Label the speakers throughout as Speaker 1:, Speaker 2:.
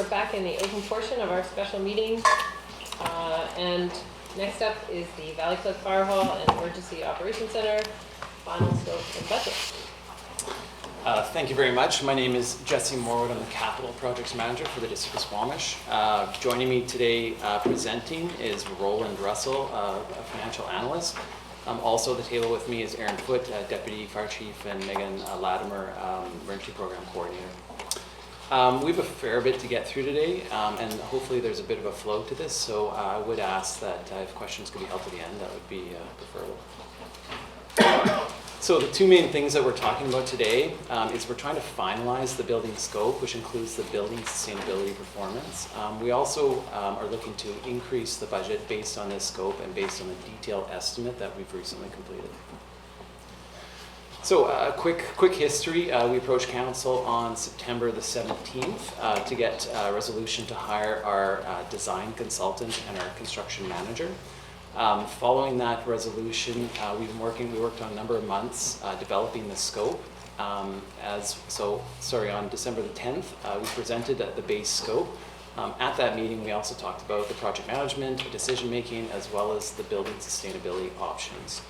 Speaker 1: we're back in the open portion of our special meeting. And next up is the Valleycliffe Fire Hall and Emergency Operations Center, final scope and budget.
Speaker 2: Thank you very much. My name is Jesse Morwood. I'm the Capital Projects Manager for the District of Squamish. Joining me today presenting is Roland Russell, a financial analyst. Also at the table with me is Aaron Foote, Deputy Fire Chief, and Megan Latimer, Emergency Program Coordinator. We have a fair bit to get through today, and hopefully there's a bit of a flow to this, so I would ask that if questions could be held to the end, that would be preferable. So the two main things that we're talking about today is we're trying to finalize the building scope, which includes the building sustainability performance. We also are looking to increase the budget based on this scope and based on the detailed estimate that we've recently completed. So a quick history. We approached council on September the 17th to get a resolution to hire our design consultant and our construction manager. Following that resolution, we worked on a number of months developing the scope. On December the 10th, we presented the base scope. At that meeting, we also talked about the project management, decision making, as well as the building sustainability options.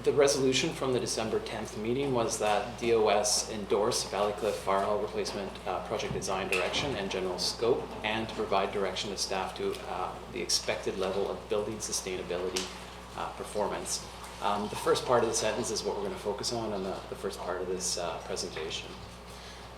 Speaker 2: The resolution from the December 10th meeting was that DOS endorse Valleycliffe Fire Hall Replacement project design direction and general scope, and to provide direction to staff to the expected level of building sustainability performance. The first part of the sentence is what we're going to focus on in the first part of this presentation.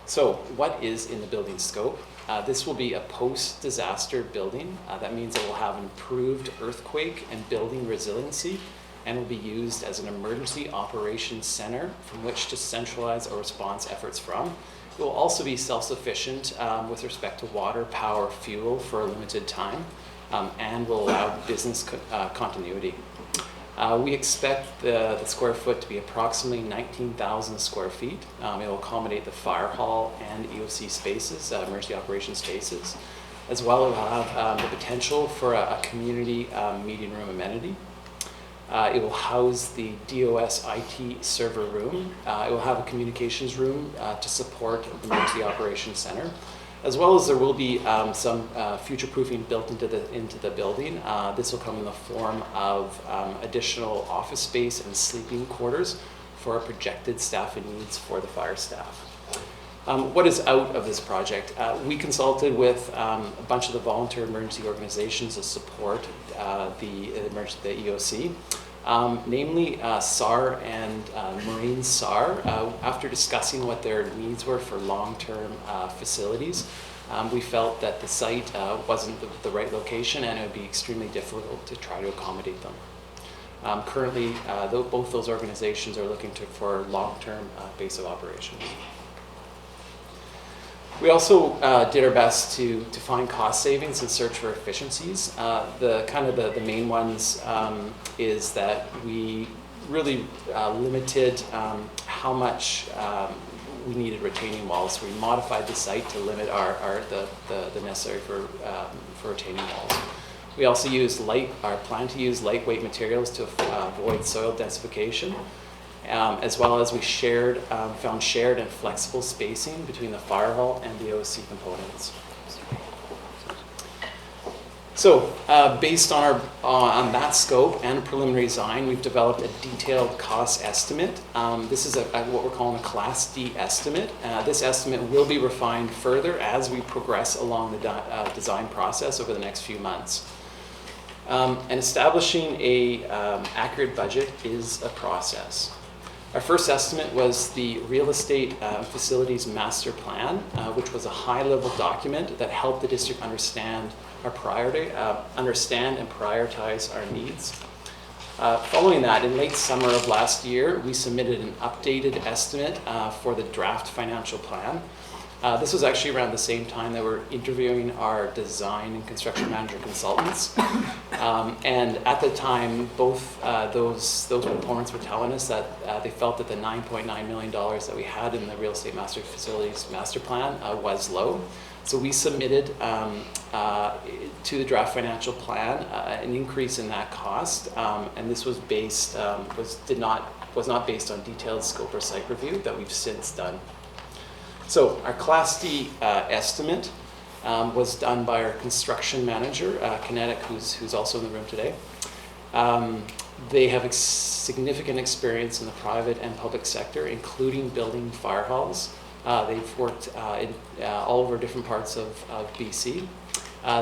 Speaker 2: So what is in the building scope? This will be a post-disaster building. That means it will have improved earthquake and building resiliency, and will be used as an emergency operations center from which to centralize our response efforts from. It will also be self-sufficient with respect to water, power, fuel for a limited time, and will allow business continuity. We expect the square foot to be approximately 19,000 square feet. It will accommodate the fire hall and EOC spaces, emergency operations spaces, as well as have the potential for a community meeting room amenity. It will house the DOS IT server room. It will have a communications room to support the Emergency Operations Center, as well as there will be some future-proofing built into the building. This will come in the form of additional office space and sleeping quarters for projected staffing needs for the fire staff. What is out of this project? We consulted with a bunch of the volunteer emergency organizations to support the EOC, namely SAR and Marine SAR. After discussing what their needs were for long-term facilities, we felt that the site wasn't the right location, and it would be extremely difficult to try to accommodate them. Currently, both those organizations are looking for long-term base of operations. We also did our best to find cost savings and search for efficiencies. The main ones is that we really limited how much we needed retaining walls. So we modified the site to limit the necessary for retaining walls. We also plan to use lightweight materials to avoid soil densification. As well as we found shared and flexible spacing between the fire hall and the OC components. So based on that scope and preliminary design, we've developed a detailed cost estimate. This is what we're calling a Class D estimate. This estimate will be refined further as we progress along the design process over the next few months. And establishing a accurate budget is a process. Our first estimate was the real estate facilities master plan, which was a high-level document that helped the district understand and prioritize our needs. Following that, in late summer of last year, we submitted an updated estimate for the draft financial plan. This was actually around the same time that we're interviewing our design and construction manager consultants. And at the time, both those proponents were telling us that they felt that the $9.9 million that we had in the real estate facilities master plan was low. So we submitted to the draft financial plan an increase in that cost, and this was not based on detailed scope or site review that we've since done. So our Class D estimate was done by our construction manager, Kinetic, who's also in the room today. They have significant experience in the private and public sector, including building fire halls. They've worked in all over different parts of BC.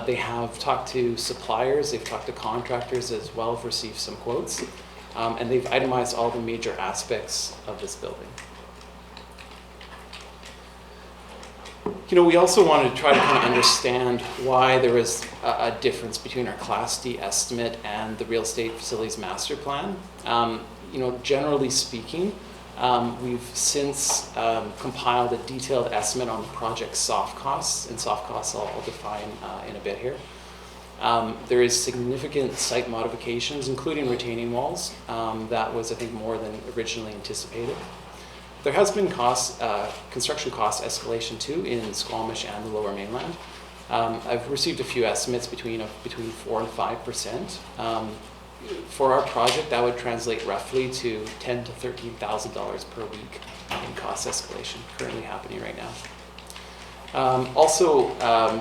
Speaker 2: They have talked to suppliers, they've talked to contractors as well, have received some quotes, and they've itemized all the major aspects of this building. You know, we also wanted to try to kind of understand why there was a difference between our Class D estimate and the real estate facilities master plan. You know, generally speaking, we've since compiled a detailed estimate on the project's soft costs, and soft costs I'll define in a bit here. There is significant site modifications, including retaining walls. That was, I think, more than originally anticipated. There has been construction cost escalation too in Squamish and the Lower Mainland. I've received a few estimates between 4 and 5%. For our project, that would translate roughly to $10,000 to $13,000 per week in cost escalation currently happening right now. Also,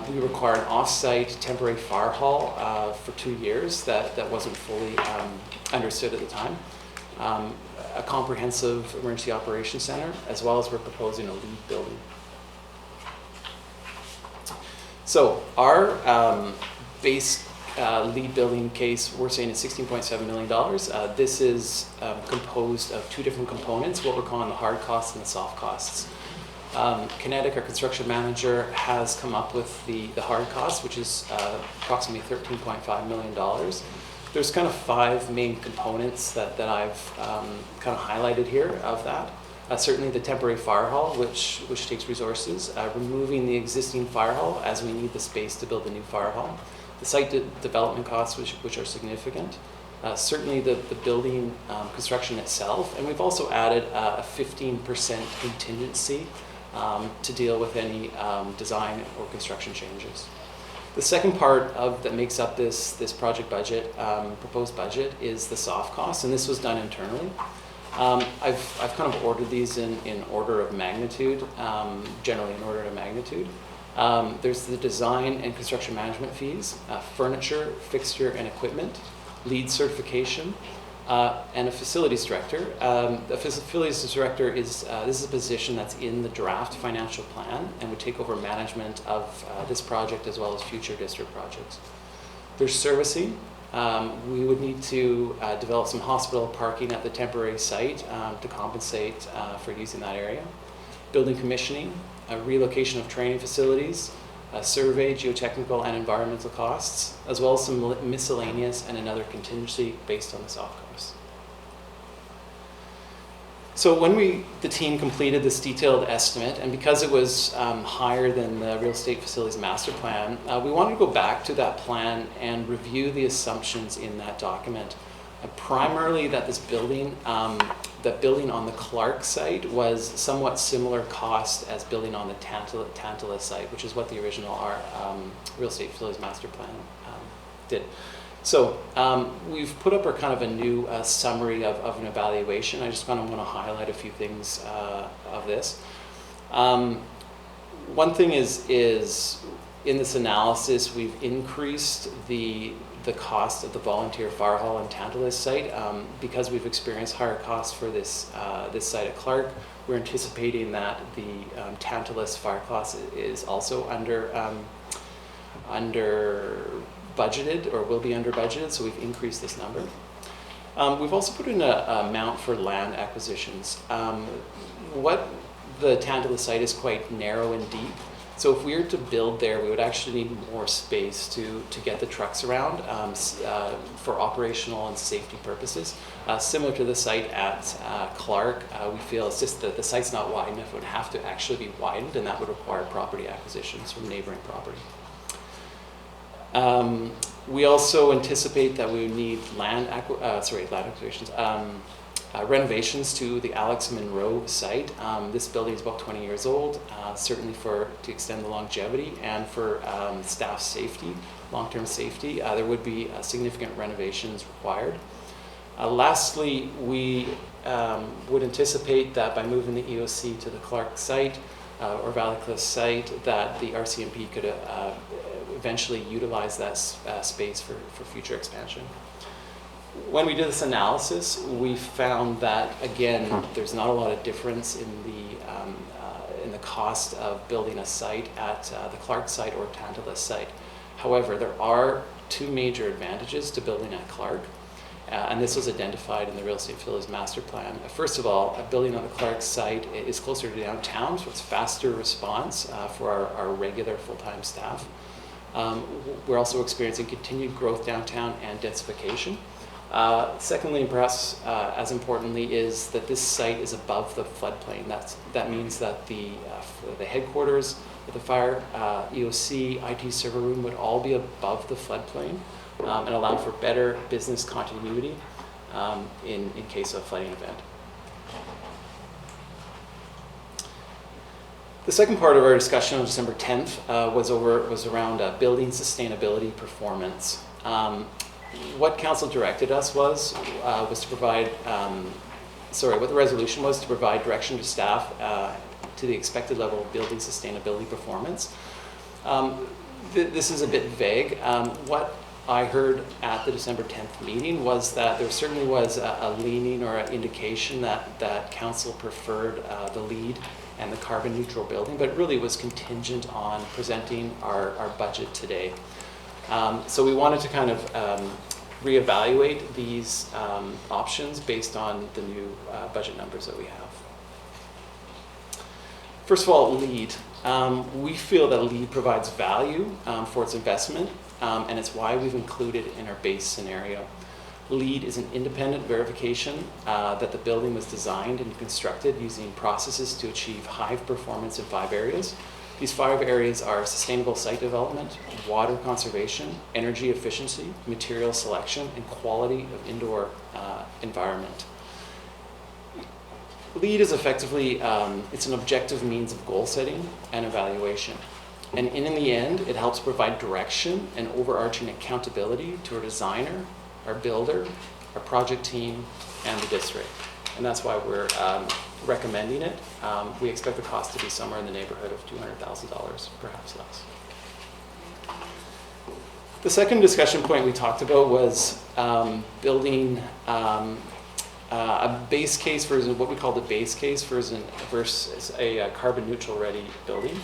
Speaker 2: we require an off-site temporary fire hall for 2 years. That wasn't fully understood at the time. A comprehensive emergency operations center, as well as we're proposing a LEED building. So our base LEED building case, we're saying is $16.7 million. This is composed of 2 different components, what we're calling the hard costs and the soft costs. Kinetic, our construction manager, has come up with the hard costs, which is approximately $13.5 million. There's kind of 5 main components that I've kind of highlighted here of that. Certainly the temporary fire hall, which takes resources, removing the existing fire hall as we need the space to build a new fire hall. The site development costs, which are significant. Certainly the building construction itself, and we've also added a 15% contingency to deal with any design or construction changes. The second part that makes up this project budget, proposed budget, is the soft costs, and this was done internally. I've kind of ordered these in order of magnitude, generally in order of magnitude. There's the design and construction management fees, furniture, fixture, and equipment, LEED certification, and a facilities director. The facilities director is this is a position that's in the draft financial plan and would take over management of this project as well as future district projects. There's servicing. We would need to develop some hospital parking at the temporary site to compensate for using that area. Building commissioning, relocation of training facilities, survey, geotechnical, and environmental costs, as well as some miscellaneous and another contingency based on the soft costs. So when the team completed this detailed estimate, and because it was higher than the real estate facilities master plan, we wanted to go back to that plan and review the assumptions in that document. Primarily that this building, that building on the Clark site was somewhat similar cost as building on the Tantalus site, which is what the original real estate facilities master plan did. So we've put up our kind of a new summary of an evaluation. I just kind of want to highlight a few things of this. One thing is in this analysis, we've increased the cost of the volunteer fire hall and Tantalus site because we've experienced higher costs for this site at Clark. We're anticipating that the Tantalus fire cost is also under budgeted, or will be under budgeted, so we've increased this number. We've also put in a amount for land acquisitions. What the Tantalus site is quite narrow and deep, so if we were to build there, we would actually need more space to get the trucks around for operational and safety purposes. Similar to the site at Clark, we feel it's just that the site's not wide enough. It would have to actually be widened, and that would require property acquisitions from neighboring property. We also anticipate that we would need acquisitions, renovations to the Alex Monroe site. This building is about 20 years old, certainly to extend the longevity and for staff safety, long-term safety. There would be significant renovations required. Lastly, we would anticipate that by moving the EOC to the Clark site, or Valleycliffe site, that the RCMP could eventually utilize that space for future expansion. When we did this analysis, we found that, again, there's not a lot of difference in the cost of building a site at the Clark site or Tantalus site. However, there are two major advantages to building at Clark, and this was identified in the Real Estate Village Master Plan. First of all, a building on the Clark site is closer to downtown, so it's faster response for our regular full-time staff. We're also experiencing continued growth downtown and densification. Secondly, and perhaps as importantly, is that this site is above the floodplain. That means that the headquarters of the fire, EOC, IT server room would all be above the floodplain and allow for better business continuity in case of a flooding event. The second part of our discussion on December 10th was around building sustainability performance. What council directed us was to provide, what the resolution was to provide direction to staff to the expected level of building sustainability performance. This is a bit vague. What I heard at the December 10th meeting was that there certainly was a leaning or an indication that council preferred the LEED and the carbon neutral building, but it really was contingent on presenting our budget today. So we wanted to kind of reevaluate these options based on the new budget numbers that we have. First of all, LEED. We feel that LEED provides value for its investment, and it's why we've included it in our base scenario. LEED is an independent verification that the building was designed and constructed using processes to achieve high performance in 5 areas. These 5 areas are sustainable site development, water conservation, energy efficiency, material selection, and quality of indoor environment. LEED is effectively, it's an objective means of goal setting and evaluation. And in the end, it helps provide direction and overarching accountability to our designer, our builder, our project team, and the district. And that's why we're recommending it. We expect the cost to be somewhere in the neighborhood of $200,000, perhaps less. The second discussion point we talked about was building a base case versus what we call the base case versus a carbon neutral ready building.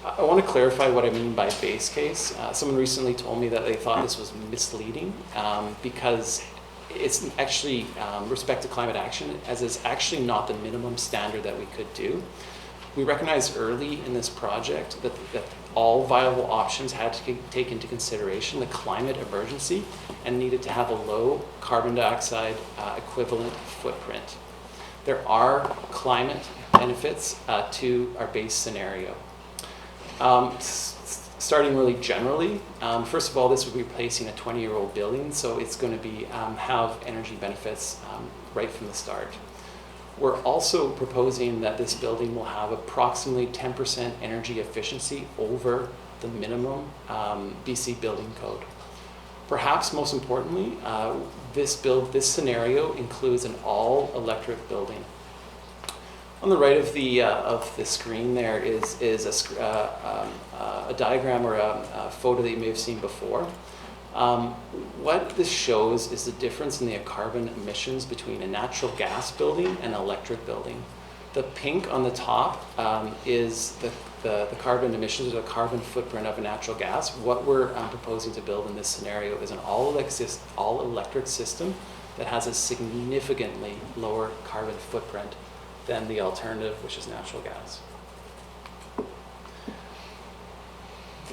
Speaker 2: I want to clarify what I mean by base case. Someone recently told me that they thought this was misleading because it's actually respect to climate action, as it's actually not the minimum standard that we could do. We recognized early in this project that all viable options had to take into consideration the climate emergency and needed to have a low carbon dioxide equivalent footprint. There are climate benefits to our base scenario. Starting really generally, first of all, this would be replacing a 20-year-old building, so it's going to be have energy benefits right from the start. We're also proposing that this building will have approximately 10% energy efficiency over the minimum BC building code. Perhaps most importantly, this scenario includes an all-electric building. On the right of the screen there is a diagram or a photo that you may have seen before. What this shows is the difference in the carbon emissions between a natural gas building and an electric building. The pink on the top is the carbon emissions or the carbon footprint of a natural gas. What we're proposing to build in this scenario is an all-electric system that has a significantly lower carbon footprint than the alternative, which is natural gas.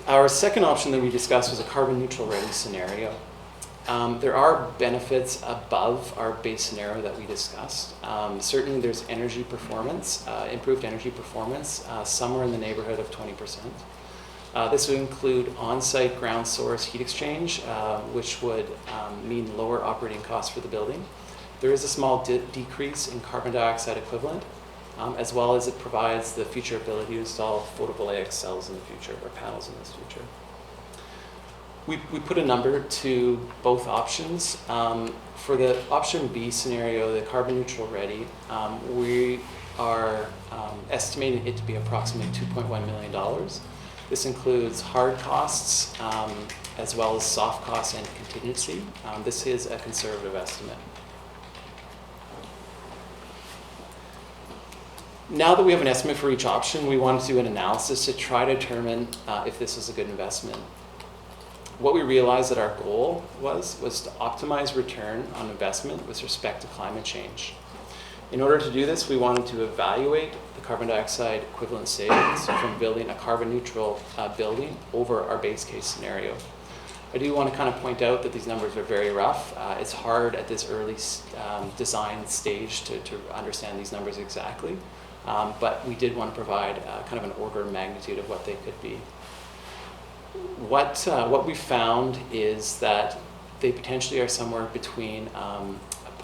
Speaker 2: Our second option that we discussed was a carbon neutral ready scenario. There are benefits above our base scenario that we discussed. Certainly there's energy performance, improved energy performance, somewhere in the neighborhood of 20%. This would include on-site ground source heat exchange, which would mean lower operating costs for the building. There is a small decrease in carbon dioxide equivalent, as well as it provides the future ability to install photovoltaic cells in the future, or panels in this future. We put a number to both options. For the option B scenario, the carbon neutral ready, we are estimating it to be approximately $2.1 million. This includes hard costs as well as soft costs and contingency. This is a conservative estimate. Now that we have an estimate for each option, we want to do an analysis to try to determine if this is a good investment. What we realized that our goal was to optimize return on investment with respect to climate change. In order to do this, we wanted to evaluate the carbon dioxide equivalent savings from building a carbon neutral building over our base case scenario. I do want to kind of point out that these numbers are very rough. It's hard at this early design stage to understand these numbers exactly, but we did want to provide kind of an order of magnitude of what they could be. What we found is that they potentially are somewhere between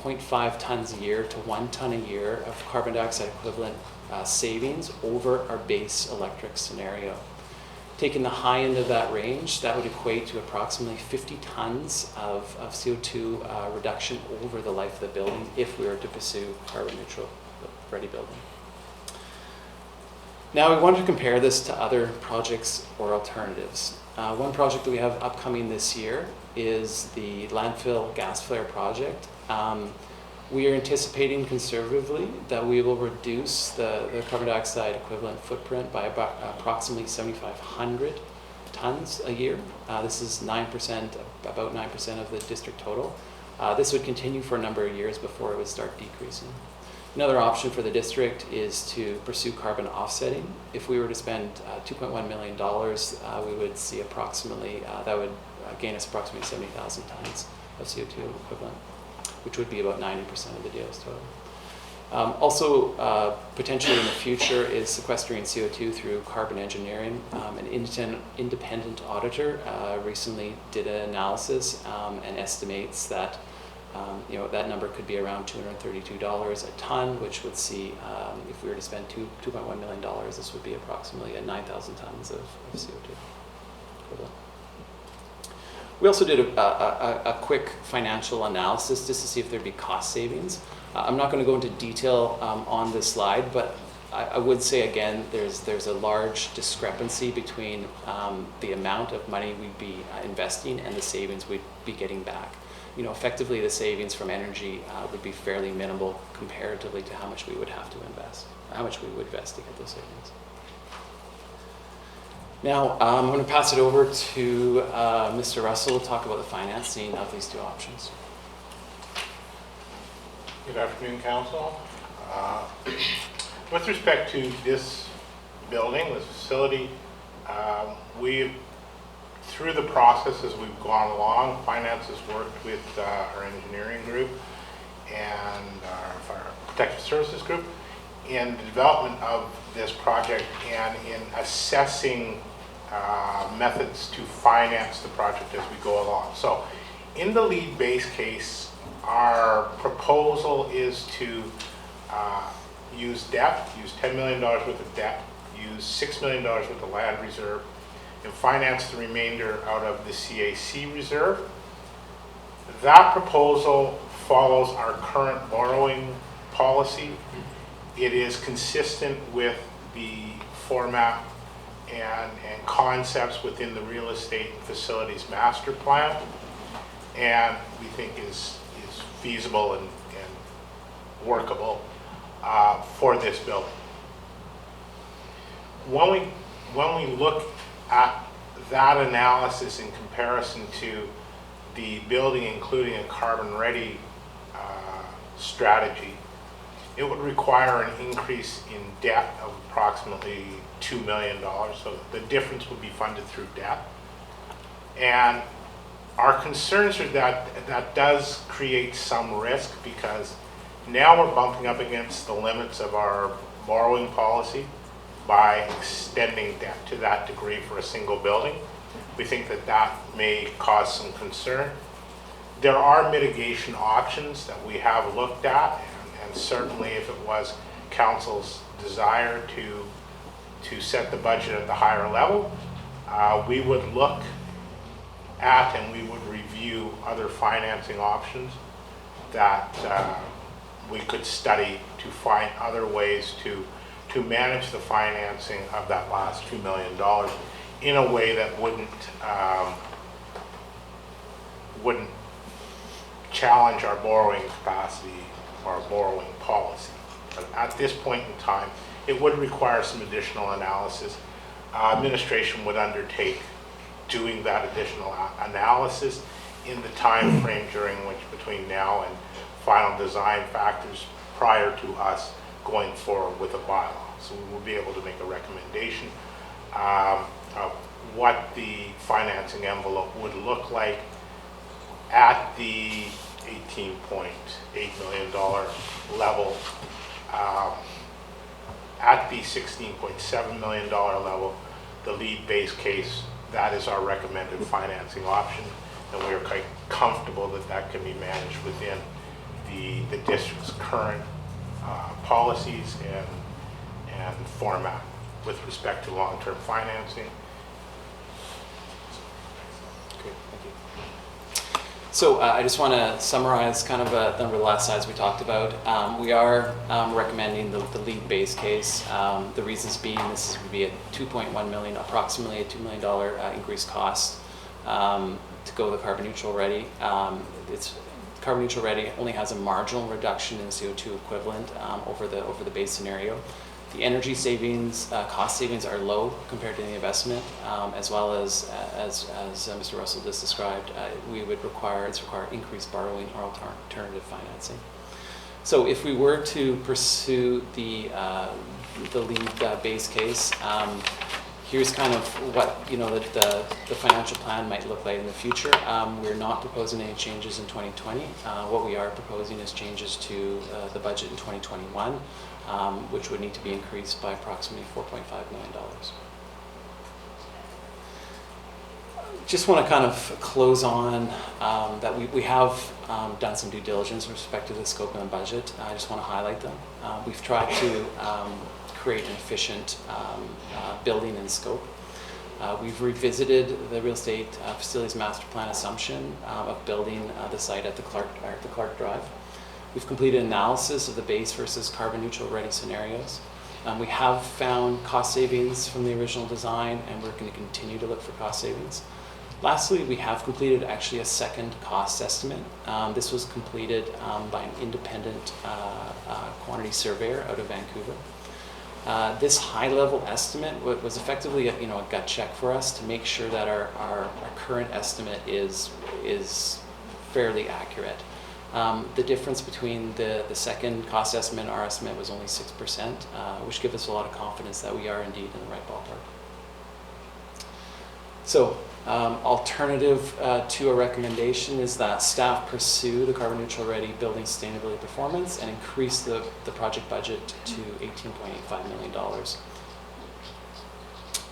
Speaker 2: 0.5 tons a year to 1 ton a year of carbon dioxide equivalent savings over our base electric scenario. Taking the high end of that range, that would equate to approximately 50 tons of CO2 reduction over the life of the building if we were to pursue carbon neutral ready building. Now we wanted to compare this to other projects or alternatives. One project that we have upcoming this year is the landfill gas flare project. We are anticipating conservatively that we will reduce the carbon dioxide equivalent footprint by approximately 7,500 tons a year. This is 9%, about 9% of the district total. This would continue for a number of years before it would start decreasing. Another option for the district is to pursue carbon offsetting. If we were to spend $2.1 million, we would see approximately, that would gain us approximately 70,000 tons of CO2 equivalent, which would be about 90% of the DO's total. Also, potentially in the future is sequestering CO2 through carbon engineering. An independent auditor recently did an analysis and estimates that that number could be around $232 a ton, which would see, if we were to spend $2.1 million, this would be approximately 9,000 tons of CO2 equivalent. We also did a quick financial analysis just to see if there'd be cost savings. I'm not going to go into detail on this slide, but I would say again, there's a large discrepancy between the amount of money we'd be investing and the savings we'd be getting back. Effectively the savings from energy would be fairly minimal comparatively to how much we would have to invest, how much we would invest to get those savings. Now, I'm going to pass it over to Mr. Russell to talk about the financing of these two options.
Speaker 3: Good afternoon, Council. With respect to this building, this facility, through the process as we've gone along, finance has worked with our engineering group and our protective services group in the development of this project and in assessing methods to finance the project as we go along. So in the lead base case, our proposal is to use debt, use $10 million worth of debt, use $6 million worth of land reserve, and finance the remainder out of the CAC reserve. That proposal follows our current borrowing policy. It is consistent with the format and concepts within the real estate and facilities master plan, and we think is feasible and workable for this building. When we look at that analysis in comparison to the building including a carbon ready strategy, it would require an increase in debt of approximately $2 million. So the difference would be funded through debt. And our concerns are that does create some risk because now we're bumping up against the limits of our borrowing policy by extending debt to that degree for a single building. We think that may cause some concern. There are mitigation options that we have looked at, and certainly if it was council's desire to set the budget at the higher level, we would look at and we would review other financing options that we could study to find other ways to manage the financing of that last $2 million in a way that wouldn't challenge our borrowing capacity or our borrowing policy. But at this point in time, it would require some additional analysis. Administration would undertake doing that additional analysis in the time frame during which, between now and final design factors, prior to us going forward with a bylaw. So we will be able to make a recommendation of what the financing envelope would look like at the $18.8 million level, at the $16.7 million level, the lead base case, that is our recommended financing option, and we are quite comfortable that that can be managed within the district's current policies and format with respect to long-term financing.
Speaker 2: Great, thank you. So I just want to summarize kind of a number of the last slides we talked about. We are recommending the lead base case. The reasons being this would be a $2.1 million, approximately a $2 million increased cost to go the carbon neutral ready. It's carbon neutral ready only has a marginal reduction in CO2 equivalent over the base scenario. The energy savings, cost savings are low compared to the investment, as well as Mr. Russell just described, it's require increased borrowing or alternative financing. So if we were to pursue the lead base case, here's kind of what the financial plan might look like in the future. We're not proposing any changes in 2020. What we are proposing is changes to the budget in 2021, which would need to be increased by approximately $4.5 million. Just want to kind of close on that we have done some due diligence with respect to the scope and the budget. I just want to highlight them. We've tried to create an efficient building and scope. We've revisited the real estate facilities master plan assumption of building the site at the Clark Drive. We've completed analysis of the base versus carbon neutral ready scenarios. We have found cost savings from the original design, and we're going to continue to look for cost savings. Lastly, we have completed actually a second cost estimate. This was completed by an independent quantity surveyor out of Vancouver. This high-level estimate was effectively a gut check for us to make sure that our current estimate is fairly accurate. The difference between the second cost estimate and our estimate was only 6%, which gives us a lot of confidence that we are indeed in the right ballpark. So, alternative to a recommendation is that staff pursue the carbon neutral ready building sustainability performance and increase the project budget to $18.85 million.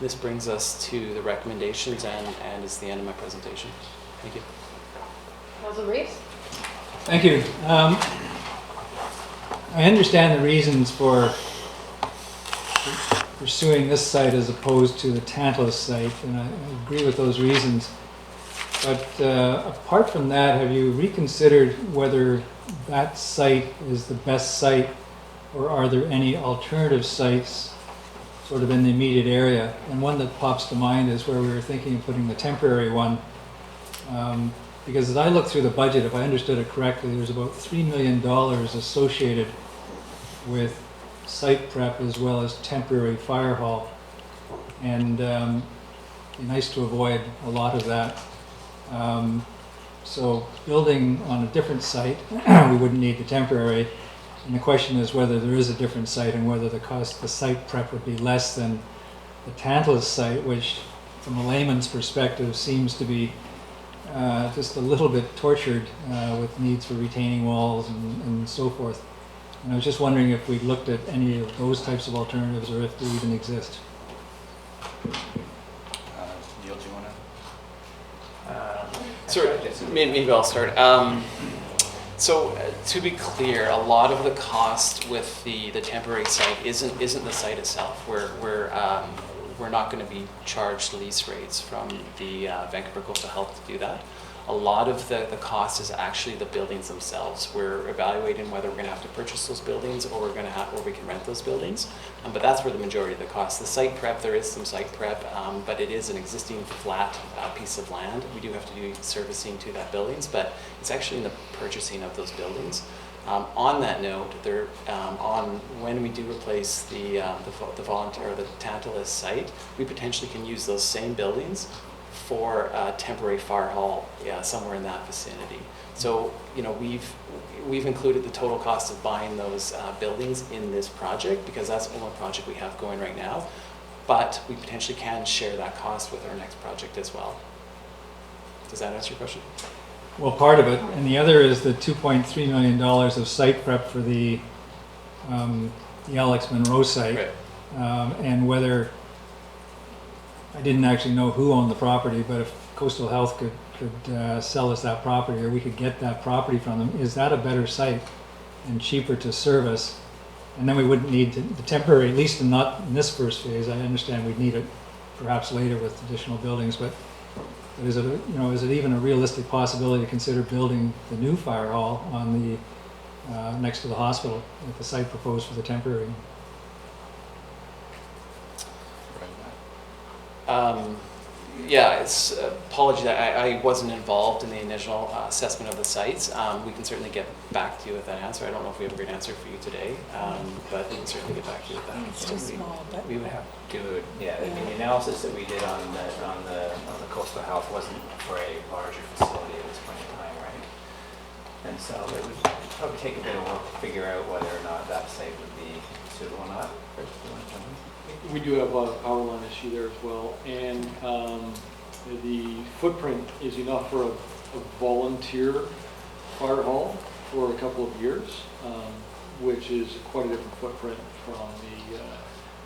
Speaker 2: This brings us to the recommendations and is the end of my presentation. Thank you.
Speaker 1: Councilor Reeves?
Speaker 4: Thank you. I understand the reasons for pursuing this site as opposed to the Tantalus site, and I agree with those reasons. But apart from that, have you reconsidered whether that site is the best site, or are there any alternative sites sort of in the immediate area? And one that pops to mind is where we were thinking of putting the temporary one. Because as I look through the budget, if I understood it correctly, there's about $3 million associated with site prep as well as temporary fire hall. And it'd be nice to avoid a lot of that. So building on a different site, we wouldn't need the temporary. And the question is whether there is a different site and whether the cost, the site prep would be less than the Tantalus site, which from a layman's perspective seems to be just a little bit tortured with needs for retaining walls and so forth. And I was just wondering if we looked at any of those types of alternatives or if they even exist.
Speaker 5: Neil, do you want to?
Speaker 2: Sorry, maybe I'll start. So to be clear, a lot of the cost with the temporary site isn't the site itself. We're not going to be charged lease rates from the Vancouver Coastal Health to do that. A lot of the cost is actually the buildings themselves. We're evaluating whether we're going to have to purchase those buildings or or we can rent those buildings. But that's where the majority of the cost. The site prep, there is some site prep, but it is an existing flat piece of land. We do have to do servicing to that buildings, but it's actually in the purchasing of those buildings. On that note, on when we do replace the volunteer or the Tantalus site, we potentially can use those same buildings for a temporary fire hall, somewhere in that vicinity. So, you know, we've included the total cost of buying those buildings in this project because that's the only project we have going right now. But we potentially can share that cost with our next project as well. Does that answer your question?
Speaker 4: Well, part of it, and the other is the $2.3 million of site prep for the Alex Monroe site.
Speaker 2: Right.
Speaker 4: And whether, I didn't actually know who owned the property, but if Coastal Health could sell us that property, or we could get that property from them, is that a better site and cheaper to service? And then we wouldn't need the temporary, at least not in this first phase. I understand we'd need it perhaps later with additional buildings, but is it even a realistic possibility to consider building the new fire hall on the next to the hospital at the site proposed for the temporary?
Speaker 2: Yeah, it's apology that I wasn't involved in the initial assessment of the sites. We can certainly get back to you with that answer. I don't know if we have a great answer for you today, but we can certainly get back to you with that.
Speaker 5: It's too small, but
Speaker 6: We would have to do it, yeah, I mean, the analysis that we did on the coastal health wasn't for a larger facility at this point in time, right? And so it would probably take a bit of work to figure out whether or not that site would be suitable or not. First, do you want to jump in?
Speaker 7: We do have a power line issue there as well, and the footprint is enough for a volunteer fire hall for a couple of years, which is quite a different footprint from the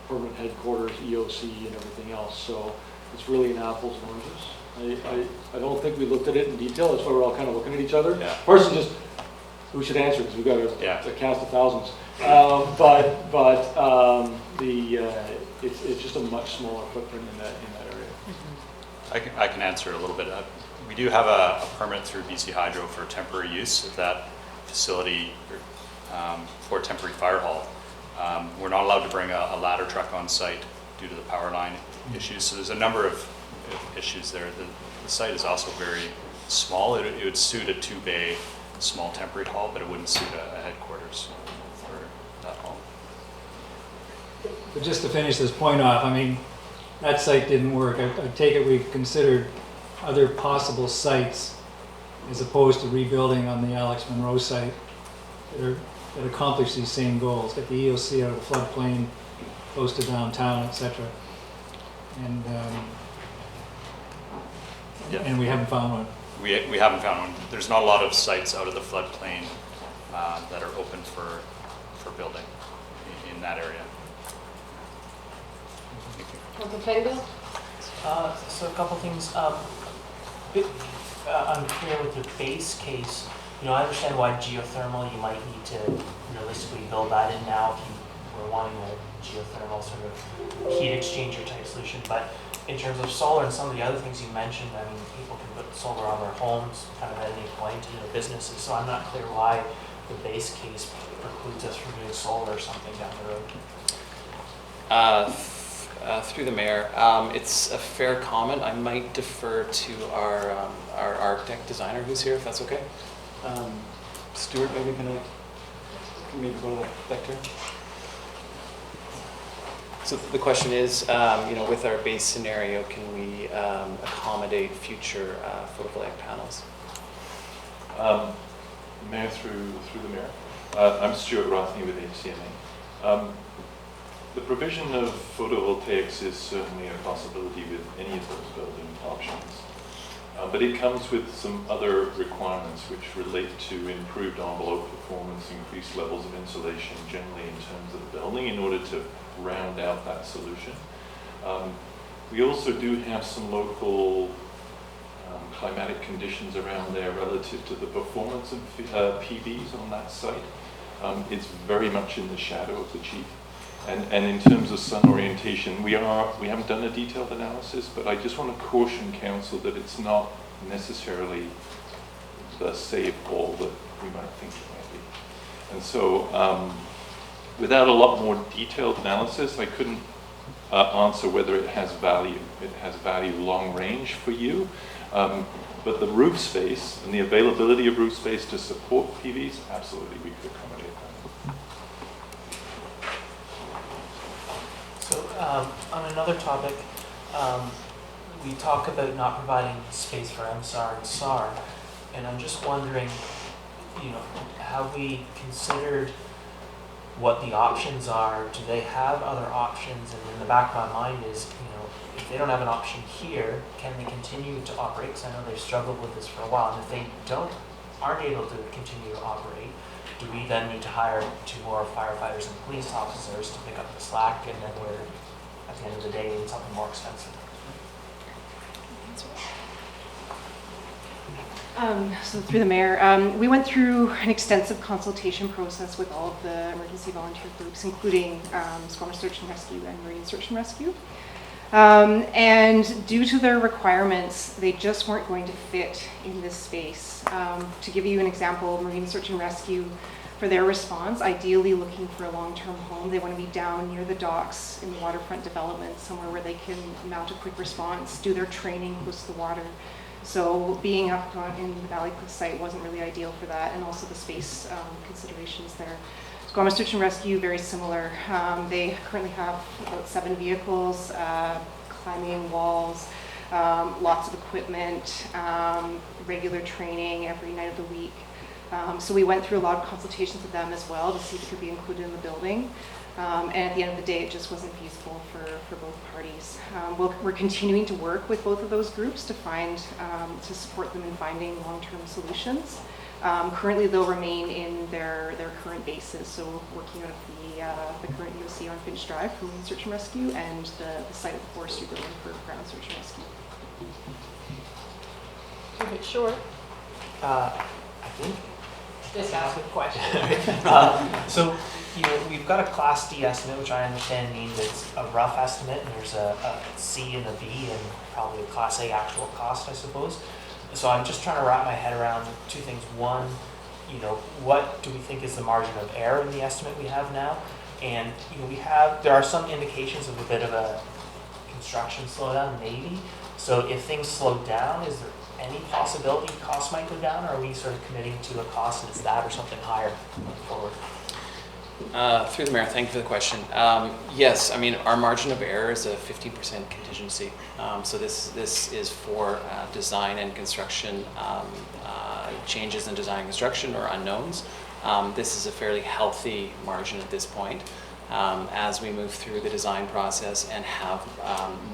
Speaker 7: permanent headquarters, EOC, and everything else. So it's really an apples and oranges. I don't think we looked at it in detail. That's why we're all kind of looking at each other.
Speaker 6: Yeah.
Speaker 7: First, just who should answer because we've got a cast of thousands. It's just a much smaller footprint in that area.
Speaker 8: I can answer it a little bit. We do have a permit through BC Hydro for temporary use of that facility for a temporary fire hall. We're not allowed to bring a ladder truck on site due to the power line issues. So there's a number of issues there. The site is also very small. It would suit a 2-bay small temporary hall, but it wouldn't suit a headquarters for that hall.
Speaker 4: But just to finish this point off, I mean, that site didn't work. I take it we've considered other possible sites as opposed to rebuilding on the Alex Monroe site that accomplish these same goals. Get the EOC out of the floodplain, close to downtown, etc. And and we haven't found one.
Speaker 8: We haven't found one. There's not a lot of sites out of the floodplain that are open for building in that area.
Speaker 1: Councilor Pengel?
Speaker 9: So a couple things. Bit unclear with the base case. You know, I understand why geothermal, you might need to realistically build that in now if you were wanting a geothermal sort of heat exchanger type solution. But in terms of solar and some of the other things you mentioned, I mean, people can put solar on their homes kind of at any point in their businesses. So I'm not clear why the base case precludes us from doing solar or something down the road.
Speaker 2: Through the mayor, it's a fair comment. I might defer to our architect designer who's here, if that's okay. Stuart, maybe can maybe go to the back there? So the question is, with our base scenario, can we accommodate future photovoltaic panels?
Speaker 10: Mayor, through the mayor. I'm Stuart Rothney with HCMA. The provision of photovoltaics is certainly a possibility with any of those building options. But it comes with some other requirements which relate to improved envelope performance, increased levels of insulation generally in terms of the building in order to round out that solution. We also do have some local climatic conditions around there relative to the performance of PVs on that site. It's very much in the shadow of the chief. And in terms of sun orientation, we haven't done a detailed analysis, but I just want to caution council that it's not necessarily the save all that we might think it might be. And so without a lot more detailed analysis, I couldn't answer whether it has value. It has value long range for you, but the roof space and the availability of roof space to support PVs, absolutely we could accommodate that.
Speaker 9: So on another topic, we talk about not providing space for MSAR and SAR, and I'm just wondering, have we considered what the options are? Do they have other options? And in the back of my mind is, if they don't have an option here, can they continue to operate? Because I know they've struggled with this for a while, and if they aren't able to continue to operate, do we then need to hire 2 more firefighters and police officers to pick up the slack, and then we're, at the end of the day, in something more expensive?
Speaker 5: So through the mayor, we went through an extensive consultation process with all of the emergency volunteer groups, including Squamish Search and Rescue and Marine Search and Rescue. And due to their requirements, they just weren't going to fit in this space. To give you an example, Marine Search and Rescue, for their response, ideally looking for a long-term home, they want to be down near the docks in the waterfront development, somewhere where they can mount a quick response, do their training close to the water. So being up in the Valleycliffe site wasn't really ideal for that, and also the space considerations there. Squamish Search and Rescue, very similar. They currently have about 7 vehicles, climbing walls, lots of equipment, regular training every night of the week. So we went through a lot of consultations with them as well to see if it could be included in the building. And at the end of the day, it just wasn't feasible for both parties. We're continuing to work with both of those groups to to support them in finding long-term solutions. Currently, they'll remain in their current bases, so working out of the current UOC on Finch Drive for Marine Search and Rescue, and the site of the forestry building for ground search and rescue.
Speaker 1: Keep it short.
Speaker 9: I think
Speaker 1: Just ask a question.
Speaker 9: so, we've got a Class D estimate, which I understand means it's a rough estimate, and there's a C and a B, and probably a Class A actual cost, I suppose. So I'm just trying to wrap my head around 2 things. One, what do we think is the margin of error in the estimate we have now? And there are some indications of a bit of a construction slowdown, maybe. So if things slow down, is there any possibility costs might go down, or are we sort of committing to a cost that's that or something higher going forward?
Speaker 2: Through the mayor, thank you for the question. Yes, I mean, our margin of error is a 15% contingency. So this is for design and construction, changes in design and construction or unknowns. This is a fairly healthy margin at this point. As we move through the design process and have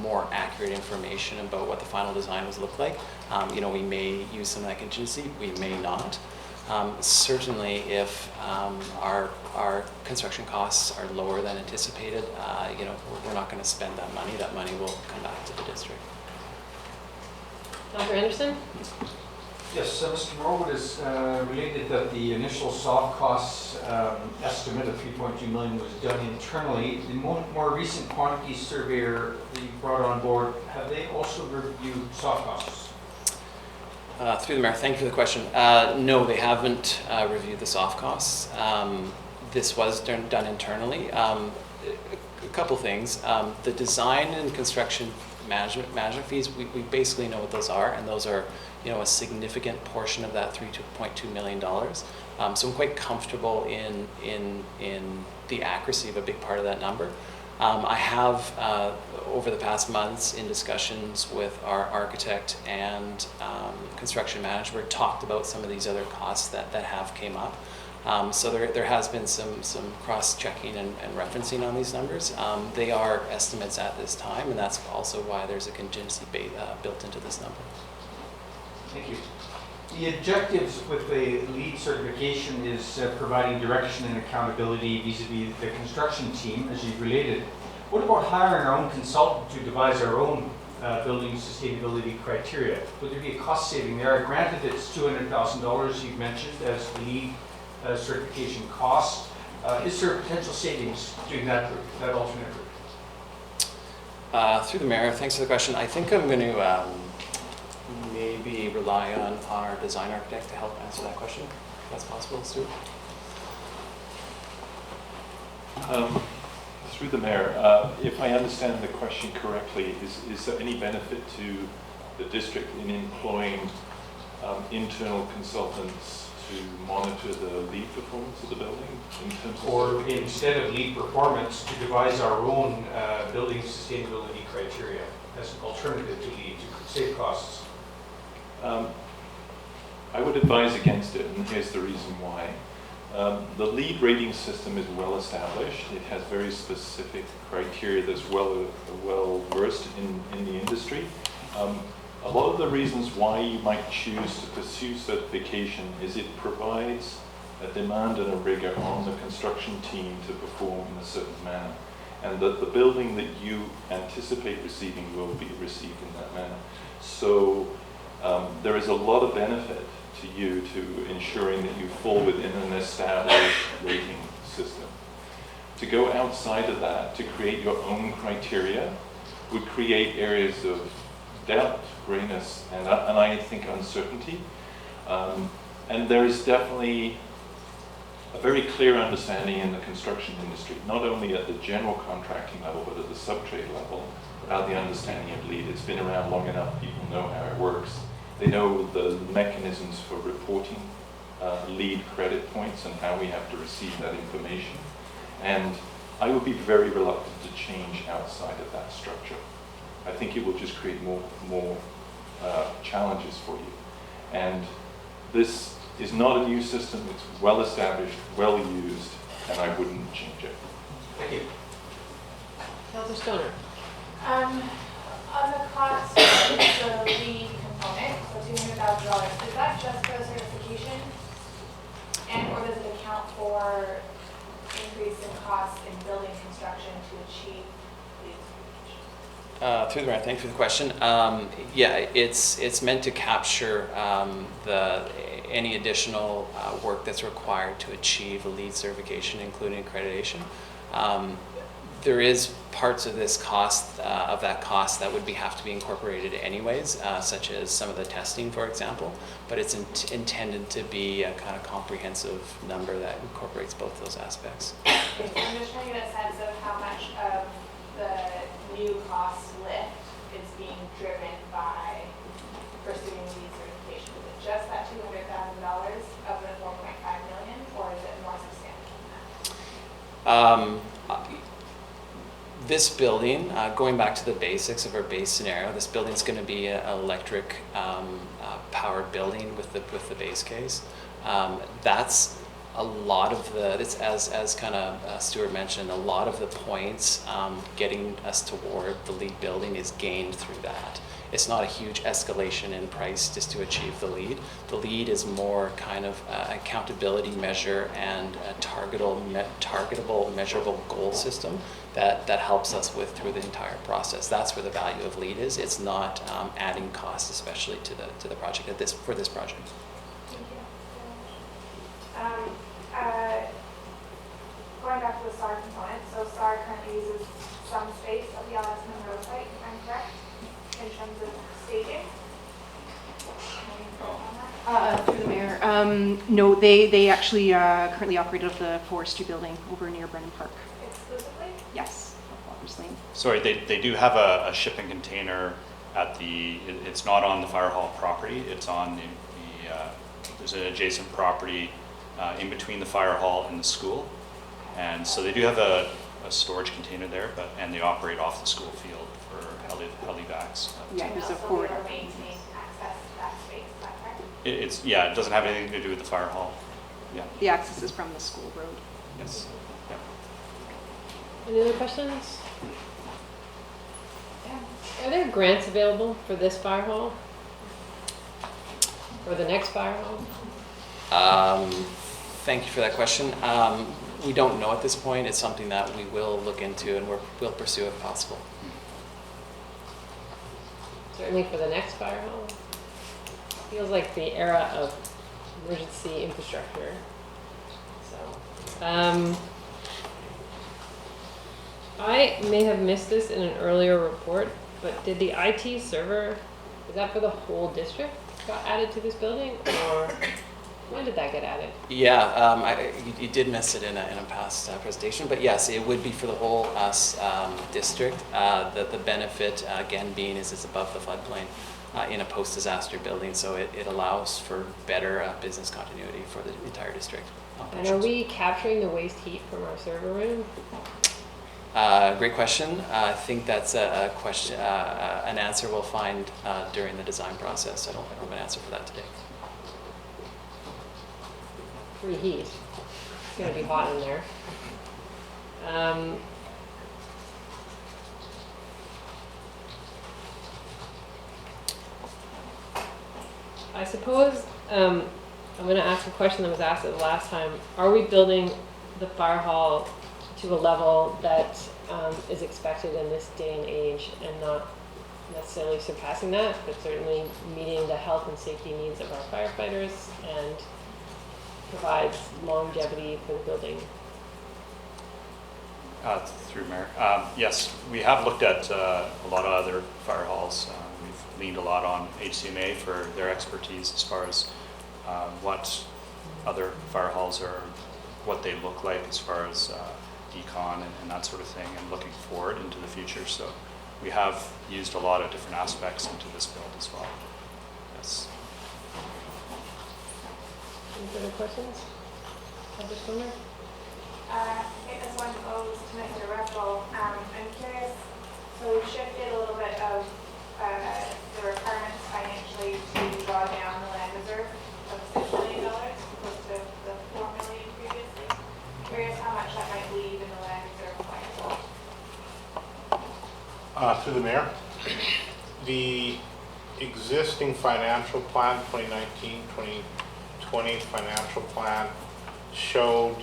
Speaker 2: more accurate information about what the final design will look like, we may use some of that contingency, we may not. Certainly, if our construction costs are lower than anticipated, we're not going to spend that money. That money will come back to the district.
Speaker 1: Dr. Anderson?
Speaker 11: Yes, Mr. Morwood has related that the initial soft costs estimate of $3.2 million was done internally. The more recent quantity surveyor that you brought on board, have they also reviewed soft costs?
Speaker 2: Through the mayor, thank you for the question. No, they haven't reviewed the soft costs. This was done internally. A couple things. The design and construction management fees, we basically know what those are, and those are a significant portion of that $3.2 million. So I'm quite comfortable in the accuracy of a big part of that number. I have, over the past months, in discussions with our architect and construction manager, talked about some of these other costs that have came up. So there has been some cross-checking and referencing on these numbers. They are estimates at this time, and that's also why there's a contingency built into this number.
Speaker 11: Thank you. The objectives with the LEED certification is providing direction and accountability vis-a-vis the construction team, as you've related. What about hiring our own consultant to devise our own building sustainability criteria? Would there be a cost saving there? Granted, it's $200,000 you've mentioned as the LEED certification cost, Is there potential savings doing that route, that alternate route?
Speaker 2: Through the mayor, thanks for the question. I think I'm going to maybe rely on our design architect to help answer that question, if that's possible, Stuart.
Speaker 10: Through the mayor, if I understand the question correctly, is there any benefit to the district in employing internal consultants to monitor the LEED performance of the building in terms of...
Speaker 11: Or instead of LEED performance, to devise our own building sustainability criteria as an alternative to LEED to save costs?
Speaker 10: I would advise against it, and here's the reason why. The LEED rating system is well established. It has very specific criteria that's well versed in the industry. A lot of the reasons why you might choose to pursue certification is it provides a demand and a rigor on the construction team to perform in a certain manner, and that the building that you anticipate receiving will be received in that manner. So there is a lot of benefit to you to ensuring that you fall within an established rating system. To go outside of that, to create your own criteria, would create areas of doubt, grayness, and I think uncertainty. And there is definitely a very clear understanding in the construction industry, not only at the general contracting level, but at the subtrade level, about the understanding of LEED. It's been around long enough, people know how it works. They know the mechanisms for reporting LEED credit points and how we have to receive that information. And I would be very reluctant to change outside of that structure. I think it will just create more challenges for you. And this is not a new system. It's well established, well used, and I wouldn't change it.
Speaker 11: Thank you.
Speaker 1: Councillor Stoner.
Speaker 12: On the cost of the LEED component, so $200,000, is that just for the certification? And or does it account for increase in costs in building construction to achieve LEED certification?
Speaker 2: Through the mayor, thanks for the question. Yeah, it's meant to capture any additional work that's required to achieve a LEED certification, including accreditation. There is parts of this cost, of that cost, that would have to be incorporated anyways, such as some of the testing, for example. But it's intended to be a kind of comprehensive number that incorporates both those aspects.
Speaker 12: I'm just trying to get a sense of how much of the new cost lift is being driven by pursuing LEED certification. Is it just that $200,000 of the $4.5 million, or is it more substantial than that?
Speaker 2: This building, going back to the basics of our base scenario, this building is going to be an electric powered building with the base case. That's a lot of it's as kind of Stuart mentioned, a lot of the points getting us toward the LEED building is gained through that. It's not a huge escalation in price just to achieve the LEED. The LEED is more kind of accountability measure and a targetable, measurable goal system that helps us through the entire process. That's where the value of LEED is. It's not adding cost, especially to the project for this project.
Speaker 12: Thank you. Going back to the SAR component, so SAR currently uses some space of the Alex Monroe site, if I'm correct, in terms of staging?
Speaker 5: Through the mayor. No, they actually currently operate out of the forestry building over near Brennan Park.
Speaker 12: Exclusively?
Speaker 5: Yes, Walker's Lane.
Speaker 8: Sorry, they do have a shipping container at it's not on the fire hall property, it's on there's an adjacent property in between the fire hall and the school. And so they do have a storage container there, and they operate off the school field for helivacs.
Speaker 5: Yeah, there's a
Speaker 12: Also,
Speaker 5: forward.
Speaker 12: they are maintaining access to that space, is that correct?
Speaker 8: It doesn't have anything to do with the fire hall. Yeah,
Speaker 5: The access is from the school road.
Speaker 8: yes. Yeah.
Speaker 1: Any other questions? Are there grants available for this fire hall? Or the next fire hall?
Speaker 2: Thank you for that question. We don't know at this point. It's something that we will look into and we'll pursue if possible.
Speaker 1: Certainly for the next fire hall. Feels like the era of emergency infrastructure. So I may have missed this in an earlier report, but did the IT server, is that for the whole district, got added to this building, or when did that get added?
Speaker 2: Yeah, you did miss it in a past presentation, but yes, it would be for the whole district. The benefit, again, being is it's above the floodplain in a post-disaster building, so it allows for better business continuity for the entire district.
Speaker 1: And are we capturing the waste heat from our server room?
Speaker 2: Great question. I think that's a question, an answer we'll find during the design process. I don't have an answer for that today.
Speaker 1: Free heat. It's gonna be hot in there. I suppose I'm gonna ask a question that was asked at the last time. Are we building the fire hall to a level that is expected in this day and age, and not necessarily surpassing that, but certainly meeting the health and safety needs of our firefighters and provides longevity for the building?
Speaker 8: Through Mayor. Yes, we have looked at a lot of other fire halls. We've leaned a lot on HCMA for their expertise as far as what other fire halls are, what they look like as far as decon and that sort of thing, and looking forward into the future. So we have used a lot of different aspects into this build as well. Yes.
Speaker 1: Any further questions? Public owner?
Speaker 12: I think this one goes to Mr. Russell. I'm curious, so we've shifted a little bit of the requirements financially to draw down the land reserve of $6 million opposed to the $4 million previously. Curious how much that might leave in the land reserve plan.
Speaker 3: Through the mayor, the existing financial plan, 2019-2020 financial plan, showed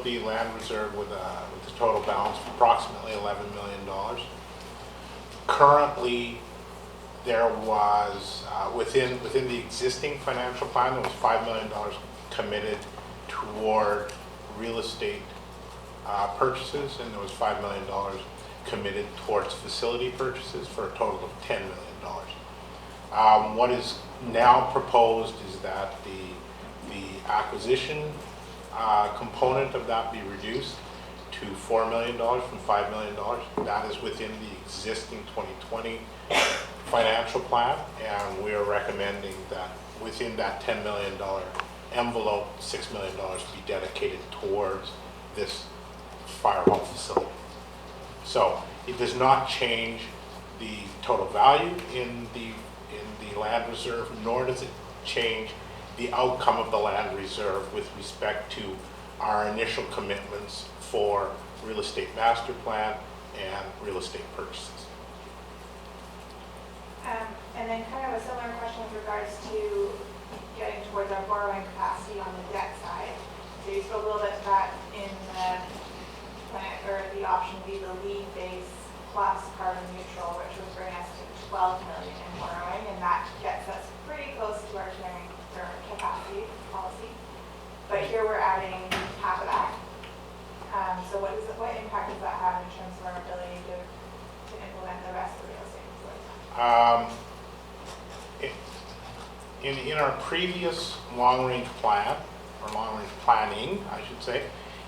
Speaker 3: the land reserve with a total balance of approximately $11 million. Currently, there was within the existing financial plan, there was $5 million committed toward real estate purchases, and there was $5 million committed towards facility purchases for a total of $10 million. What is now proposed is that the acquisition component of that be reduced to $4 million from $5 million. That is within the existing 2020 financial plan, and we are recommending that within that $10 million envelope, $6 million be dedicated towards this fire hall facility. So it does not change the total value in the land reserve, nor does it change the outcome of the land reserve with respect to our initial commitments for real estate master plan and real estate purchases.
Speaker 12: And then kind of a similar question with regards to getting towards our borrowing capacity on the debt side. So you spoke a little bit to that in the plan, or the option B, the lead base plus carbon neutral, which would bring us to 12 million in borrowing, and that gets us pretty close to our carrying capacity policy. But here we're adding half of that. So what impact does that have in terms of our ability to implement the rest of the real estate facility?
Speaker 3: In our previous long-range plan, or long-range planning, I should say,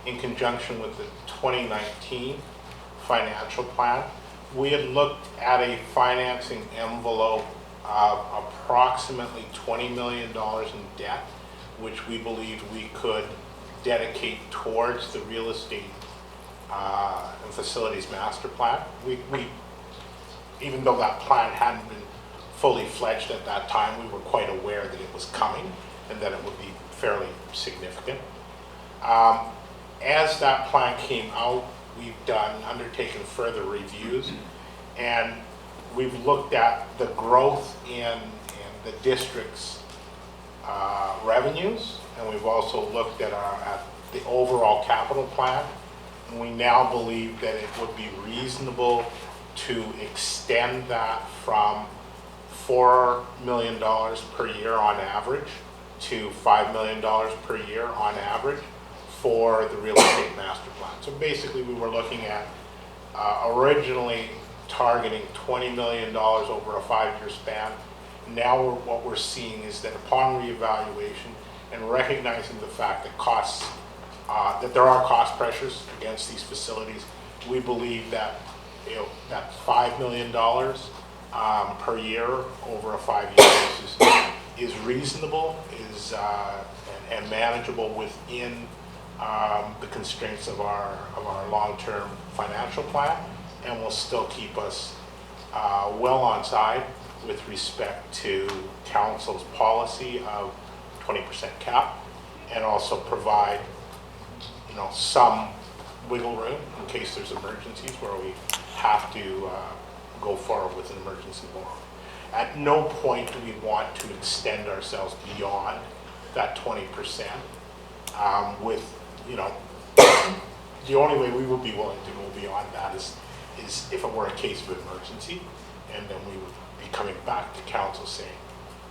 Speaker 3: in conjunction with the 2019 financial plan, we had looked at a financing envelope of approximately $20 million in debt, which we believed we could dedicate towards the real estate and facilities master plan. We, even though that plan hadn't been fully fledged at that time, we were quite aware that it was coming and that it would be fairly significant. As that plan came out, we've undertaken further reviews, and we've looked at the growth in the district's revenues, and we've also looked at the overall capital plan, and we now believe that it would be reasonable to extend that from $4 million per year on average to $5 million per year on average for the real estate master plan. So basically, we were looking at originally targeting $20 million over a 5-year span. Now what we're seeing is that upon reevaluation and recognizing the fact that costs, that there are cost pressures against these facilities, we believe that that $5 million per year over a 5-year basis is reasonable, and manageable within the constraints of our long-term financial plan, and will still keep us well on side with respect to council's policy of 20% cap, and also provide, some wiggle room in case there's emergencies where we have to go forward with an emergency borrow. At no point do we want to extend ourselves beyond that 20%. With, the only way we would be willing to go beyond that is if it were a case of emergency, and then we would be coming back to council saying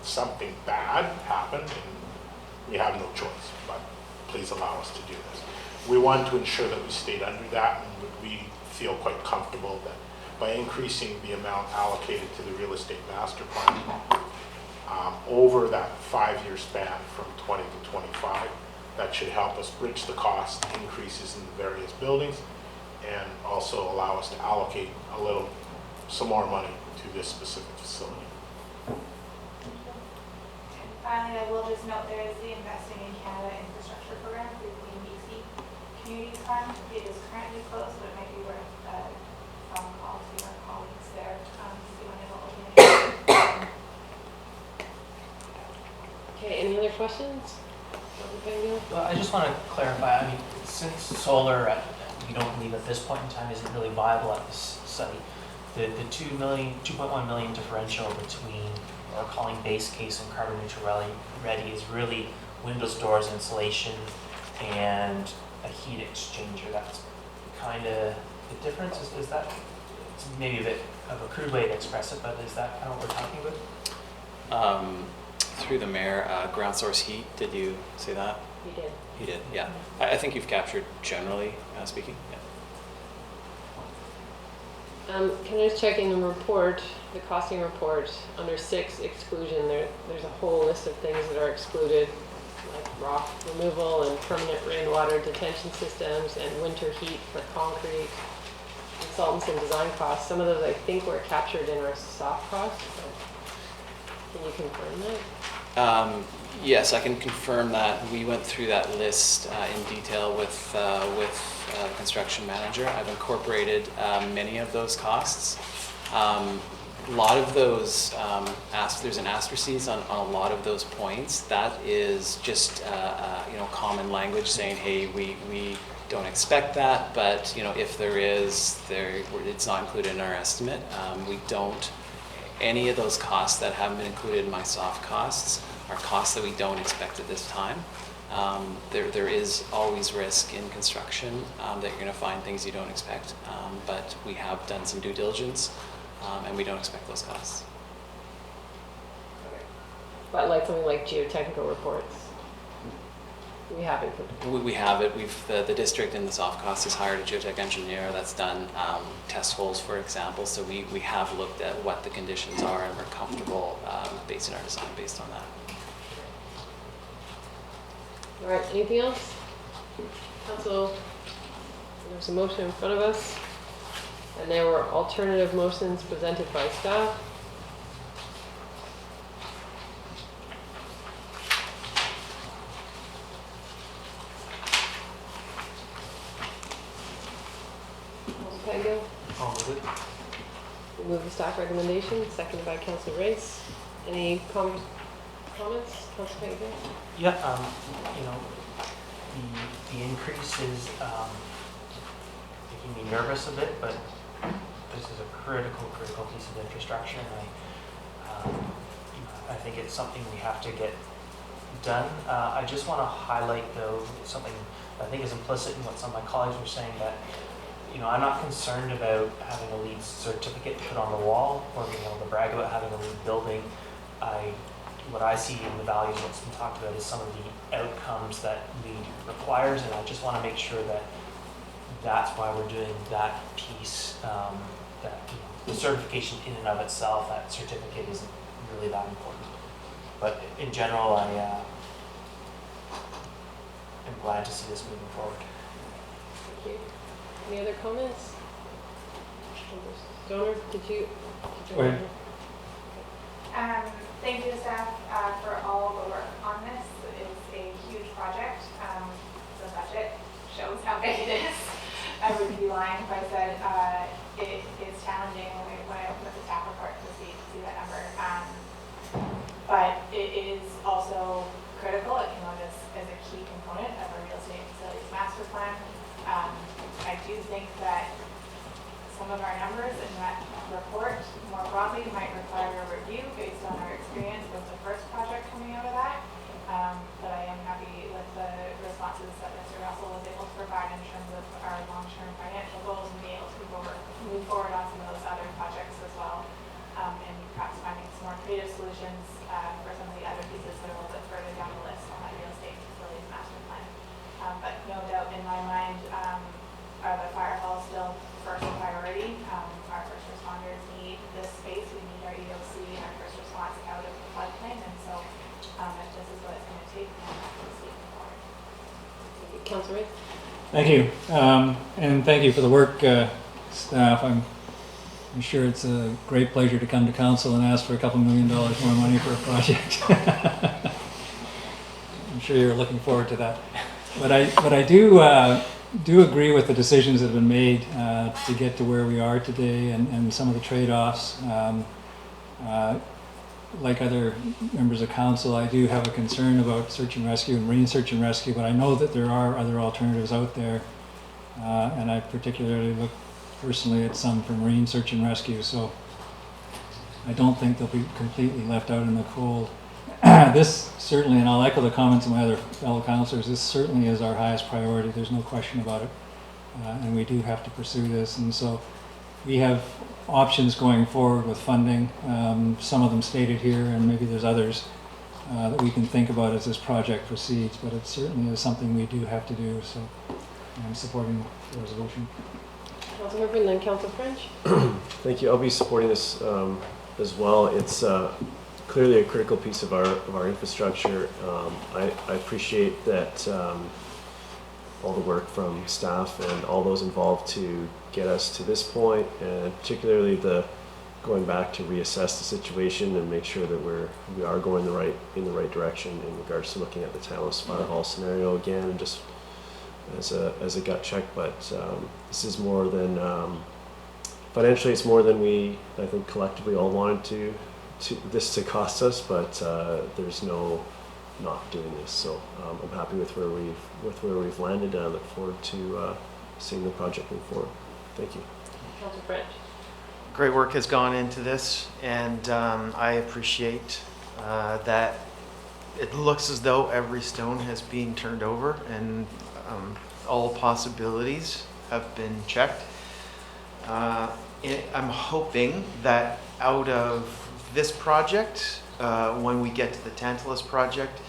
Speaker 3: something bad happened and we have no choice, but please allow us to do this. We want to ensure that we stayed under that, and we feel quite comfortable that by increasing the amount allocated to the real estate master plan over that 5-year span from 20 to 25, that should help us bridge the cost increases in the various buildings, and also allow us to allocate some more money to this specific facility.
Speaker 12: Finally, I will just note there is the Investing in Canada Infrastructure Program through the BC Community Fund. It is currently closed, but it might be worth a phone call to our colleagues there to see when they will open it.
Speaker 1: Okay, any other questions?
Speaker 9: Well, I just want to clarify, since solar, we don't believe at this point in time isn't really viable at this site, the $2.1 million differential between what we're calling base case and carbon neutral ready is really windows, doors, insulation, and a heat exchanger. That's kind of the difference. Is that, it's maybe a bit of a crude way to express it, but is that kind of what we're talking about?
Speaker 2: Through the mayor, ground source heat, did you say that?
Speaker 1: You did.
Speaker 2: You did, yeah. I think you've captured generally speaking. Yeah.
Speaker 1: Can I just check in the report, the costing report, under 6 exclusion, there's a whole list of things that are excluded, like rock removal and permanent rainwater detention systems and winter heat for concrete, consultants and design costs. Some of those I think were captured in our soft costs, but can you confirm that?
Speaker 2: Yes, I can confirm that. We went through that list in detail with the construction manager. I've incorporated many of those costs. A lot of those, there's an asterisk on a lot of those points. That is just common language saying, hey, we don't expect that, but if there is, it's not included in our estimate. We don't. Any of those costs that haven't been included in my soft costs are costs that we don't expect at this time. There is always risk in construction that you're going to find things you don't expect, but we have done some due diligence and we don't expect those costs.
Speaker 1: But like something like geotechnical reports, we haven't.
Speaker 2: We have it. The district in the soft costs has hired a geotech engineer that's done test holes, for example. So we have looked at what the conditions are, and we're comfortable basing our design based on that.
Speaker 1: All right, anything else? Council, there's a motion in front of us, and there were alternative motions presented by staff. Pego.
Speaker 9: I'll move it.
Speaker 1: We move the staff recommendation, seconded by Councillor Race. Any comments? Councillor Pego?
Speaker 9: Yeah, the increase is making me nervous a bit, but this is a critical piece of infrastructure, and I think it's something we have to get done. I just want to highlight, though, something I think is implicit in what some of my colleagues were saying, that I'm not concerned about having a LEED certificate put on the wall or being able to brag about having a LEED building. I what I see in the values, what's been talked about, is some of the outcomes that LEED requires, and I just want to make sure that that's why we're doing that piece, that the certification in and of itself, that certificate isn't really that important. But in general, I am glad to see this moving forward.
Speaker 1: Thank you. Any other comments? Stoner, did you?
Speaker 4: Go ahead.
Speaker 12: Thank you to staff for all the work on this. It is a huge project. The budget shows how big it is. I would be lying if I said it is challenging when I open up the staff report to see that number. But it is also critical. It came out as a key component of our real estate facilities master plan. I do think that some of our numbers in that report more broadly might require a review based on our experience with the first project coming out of that. But I am happy with the responses that Mr. Russell was able to provide in terms of our long-term financial goals and being able to move forward on some of those other projects as well. And perhaps finding some more creative solutions for some of the other pieces that are a little bit further down the list on that real estate facilities master plan. But no doubt in my mind, are the fire halls still first priority? Our first responders need this space. We need our EOC and our first response out of the floodplain. And so if this is what it's going to take, then I'm happy to see it move forward.
Speaker 1: Councillor Ray?
Speaker 4: Thank you. And thank you for the work, staff. I'm sure it's a great pleasure to come to council and ask for a couple $1 million more money for a project. I'm sure you're looking forward to that. But I do agree with the decisions that have been made to get to where we are today, and some of the trade-offs. Like other members of council, I do have a concern about search and rescue and marine search and rescue, but I know that there are other alternatives out there, and I particularly look personally at some for marine search and rescue, so I don't think they'll be completely left out in the cold. This certainly, and I'll echo the comments of my other fellow councillors, this certainly is our highest priority. There's no question about it. And we do have to pursue this. And so we have options going forward with funding. Some of them stated here, and maybe there's others that we can think about as this project proceeds. But it certainly is something we do have to do. So I'm supporting the resolution.
Speaker 1: Councillor Herb and then Councillor French.
Speaker 13: Thank you. I'll be supporting this as well. It's clearly a critical piece of our infrastructure. I appreciate that all the work from staff and all those involved to get us to this point, and particularly the going back to reassess the situation and make sure that we are going in the right direction in regards to looking at the Talos Fire Hall scenario again, and just as a gut check. But this is more than financially, it's more than we, I think, collectively all wanted this to cost us, but there's no not doing this. So I'm happy with where we've landed, and I look forward to seeing the project move forward. Thank you.
Speaker 1: Councillor French.
Speaker 14: Great work has gone into this, and I appreciate that it looks as though every stone has been turned over and all possibilities have been checked. I'm hoping that out of this project, when we get to the Tantalus project,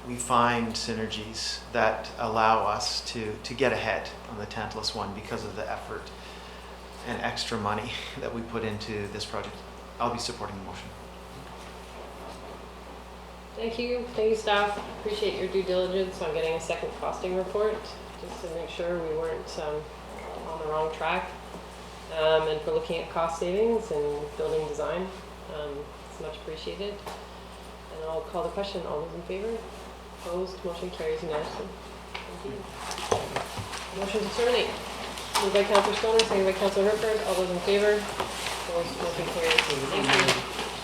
Speaker 14: we find synergies that allow us to get ahead on the Tantalus one because of the effort and extra money that we put into this project. I'll be supporting the motion.
Speaker 1: Thank you staff. Appreciate your due diligence on getting a second costing report, just to make sure we weren't on the wrong track, and for looking at cost savings and building design. It's much appreciated. And I'll call the question. All those in favor? Opposed? Motion carries unanimously. Thank you. Motion to terminate. Moved by Councillor Stoner, seconded by Councillor Herford. All those in favor? Opposed? Motion carries